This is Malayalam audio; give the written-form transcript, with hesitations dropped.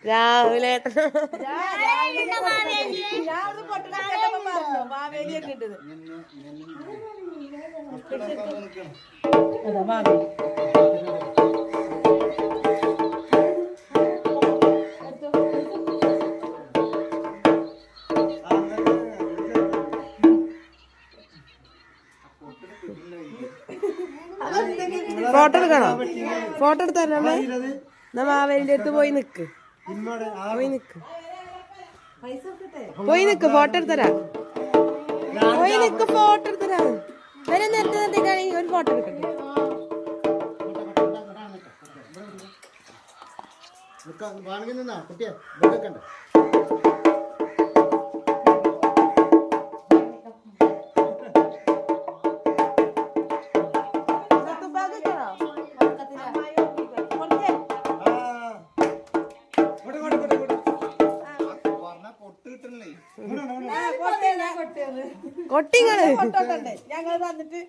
രാവിലെ ഫോട്ടോ എടുക്കണോ? ഫോട്ടോ എടുത്തരണേ. എന്നാ മാവേലിന്റെ അടുത്ത് പോയി നിക്ക്, പോയി നിക്ക് ഫോട്ടോ എടുത്തരാ, പോയി നിക്ക് ഫോട്ടോ എടുത്തരാ. വരെ നേരത്തെ ഒരു ഫോട്ടോ എടുക്കട്ടെ. കൊട്ടിങ്ങള് ഞങ്ങൾ വന്നിട്ട്